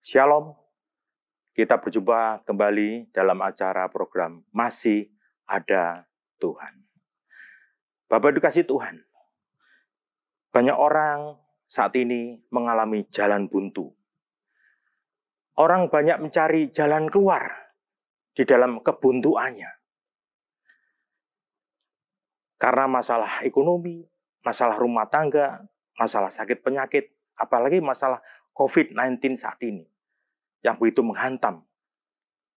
Shalom, kita berjumpa kembali dalam acara program Masih Ada Tuhan. Bapak dikasih Tuhan, banyak orang saat ini mengalami jalan buntu. Orang banyak mencari jalan keluar di dalam kebuntuannya. Karena masalah ekonomi, masalah rumah tangga, masalah sakit penyakit, apalagi masalah COVID-19 saat ini, yang begitu menghantam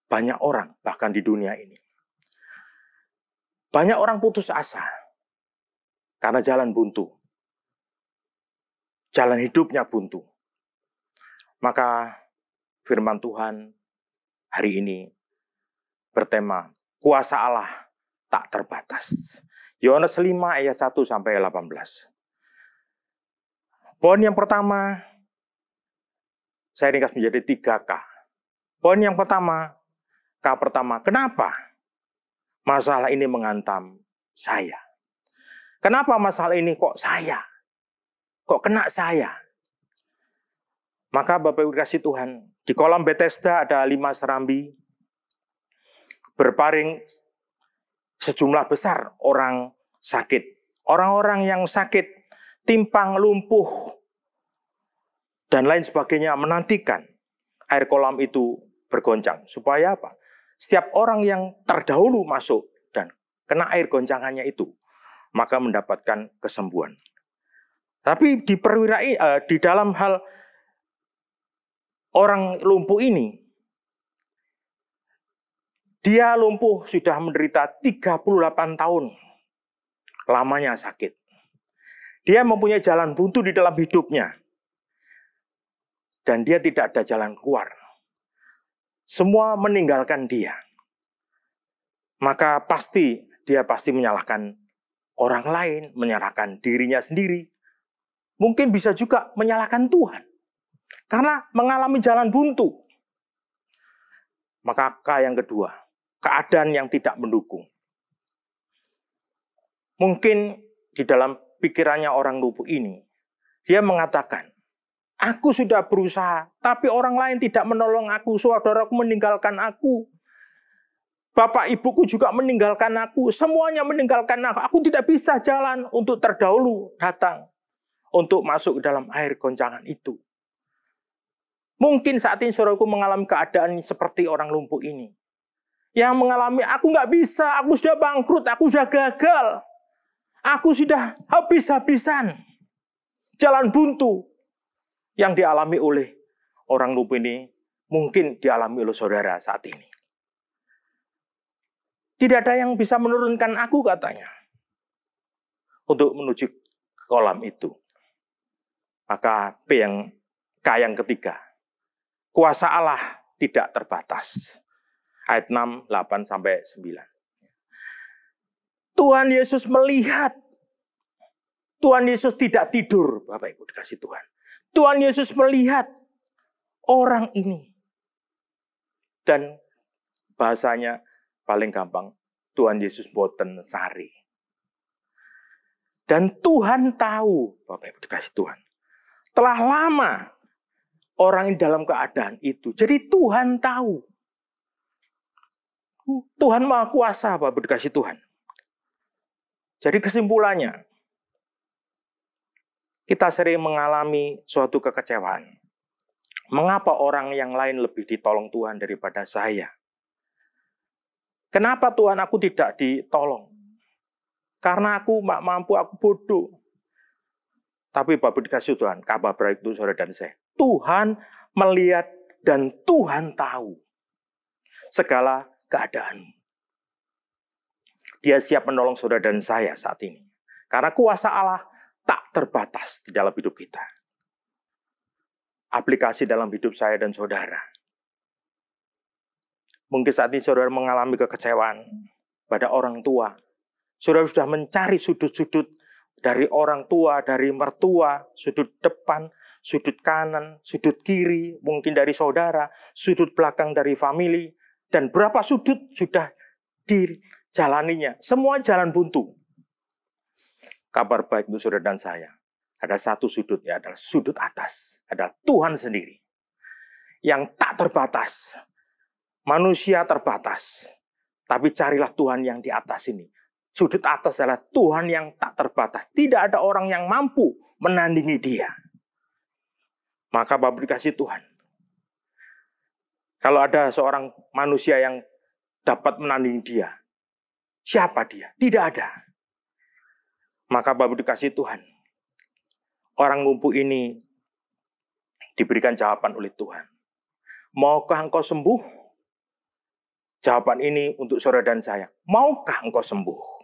banyak orang bahkan di dunia ini. Banyak orang putus asa karena jalan buntu. Jalan hidupnya buntu. Maka firman Tuhan hari ini bertema kuasa Allah tak terbatas. Yohanes 5 ayat 1 sampai 18. Poin yang pertama, saya ringkas menjadi 3K. Poin yang pertama, K pertama, kenapa masalah ini menghantam saya? Kenapa masalah ini kok saya? Kok kena saya? Maka Bapak Ibu kasih Tuhan, di kolam Bethesda ada 5 serambi, berparing sejumlah besar orang sakit. Orang-orang yang sakit, timpang, lumpuh, dan lain sebagainya menantikan air kolam itu bergoncang. Supaya apa? Setiap orang yang terdahulu masuk dan kena air goncangannya itu, maka mendapatkan kesembuhan. Tapi di dalam hal orang lumpuh ini, dia lumpuh sudah menderita 38 tahun lamanya sakit. Dia mempunyai jalan buntu di dalam hidupnya. Dan dia tidak ada jalan keluar. Semua meninggalkan dia. Maka dia pasti menyalahkan orang lain, menyalahkan dirinya sendiri. Mungkin bisa juga menyalahkan Tuhan. Karena mengalami jalan buntu. Maka K yang kedua, keadaan yang tidak mendukung. Mungkin di dalam pikirannya orang lumpuh ini, dia mengatakan, aku sudah berusaha, tapi orang lain tidak menolong aku, saudaraku meninggalkan aku, bapak ibuku juga meninggalkan aku, semuanya meninggalkan aku. Aku tidak bisa jalan untuk terdahulu datang, untuk masuk ke dalam air goncangan itu. Mungkin saat ini saudaraku mengalami keadaan seperti orang lumpuh ini. Yang mengalami, aku nggak bisa, aku sudah bangkrut, aku sudah gagal. Aku sudah habis-habisan. Jalan buntu yang dialami oleh orang lumpuh ini, mungkin dialami oleh saudara saat ini. Tidak ada yang bisa menurunkan aku katanya, untuk menuju ke kolam itu. Maka K yang ketiga, kuasa Allah tidak terbatas. Ayat 6, 8, sampai 9. Tuhan Yesus melihat. Tuhan Yesus tidak tidur, Bapak Ibu dikasih Tuhan. Tuhan Yesus melihat orang ini. Dan bahasanya paling gampang, Tuhan Yesus boten sari. Dan Tuhan tahu, Bapak Ibu dikasih Tuhan. Telah lama orang ini dalam keadaan itu. Jadi Tuhan tahu. Tuhan Maha Kuasa, Bapak Ibu dikasih Tuhan. Jadi kesimpulannya, kita sering mengalami suatu kekecewaan. Mengapa orang yang lain lebih ditolong Tuhan daripada saya? Kenapa Tuhan aku tidak ditolong? Karena aku tak mampu, aku bodoh. Tapi Bapak dikasih Tuhan, kabar baik itu saudara dan saya. Tuhan melihat dan Tuhan tahu segala keadaanmu. Dia siap menolong saudara dan saya saat ini. Karena kuasa Allah tak terbatas di dalam hidup kita. Aplikasi dalam hidup saya dan saudara. Mungkin saat ini saudara mengalami kekecewaan pada orang tua. Saudara sudah mencari sudut-sudut dari orang tua, dari mertua, sudut depan, sudut kanan, sudut kiri, mungkin dari saudara, sudut belakang dari famili, dan berapa sudut sudah dijalaninya. Semua jalan buntu. Kabar baik untuk saudara dan saya. Ada satu sudutnya adalah sudut atas. Adalah Tuhan sendiri. yang tak terbatas. Manusia terbatas. Tapi carilah Tuhan yang di atas ini. Sudut atas adalah Tuhan yang tak terbatas. Tidak ada orang yang mampu menandingi Dia. Maka Bapak dikasih Tuhan. Kalau ada seorang manusia yang dapat menandingi Dia, siapa Dia? Tidak ada. Maka Bapak dikasih Tuhan. Orang lumpuh ini diberikan jawaban oleh Tuhan. Maukah engkau sembuh? Jawaban ini untuk saudara dan saya. Maukah engkau sembuh?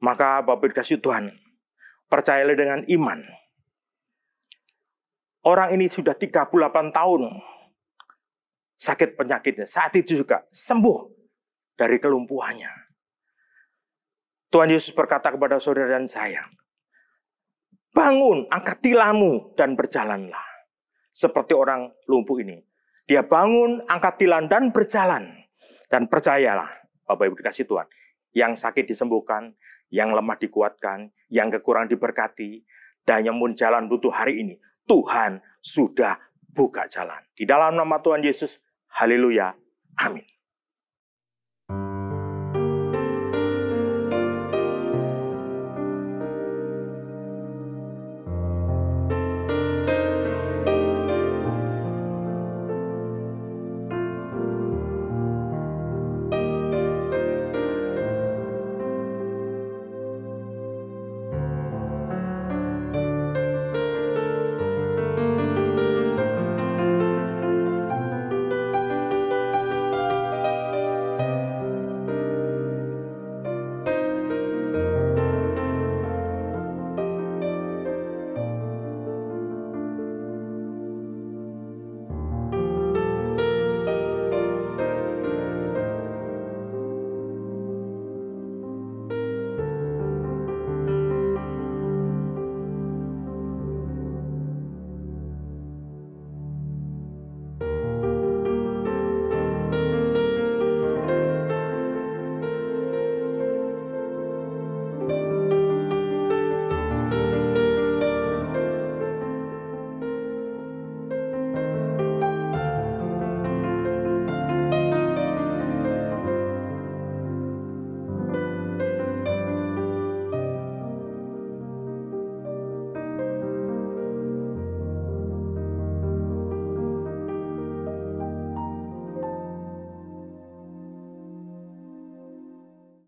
Maka Bapak dikasih Tuhan, percayalah dengan iman. Orang ini sudah 38 tahun sakit penyakitnya. Saat itu juga sembuh dari kelumpuhannya. Tuhan Yesus berkata kepada saudara dan saya, bangun, angkat tilammu dan berjalanlah. Seperti orang lumpuh ini. Dia bangun, angkat tilam dan berjalan. Dan percayalah, Bapak Ibu dikasih Tuhan, yang sakit disembuhkan, yang lemah dikuatkan, yang kekurangan diberkati, dan yang pun jalan butuh hari ini, Tuhan sudah buka jalan. Di dalam nama Tuhan Yesus, haleluya, amin.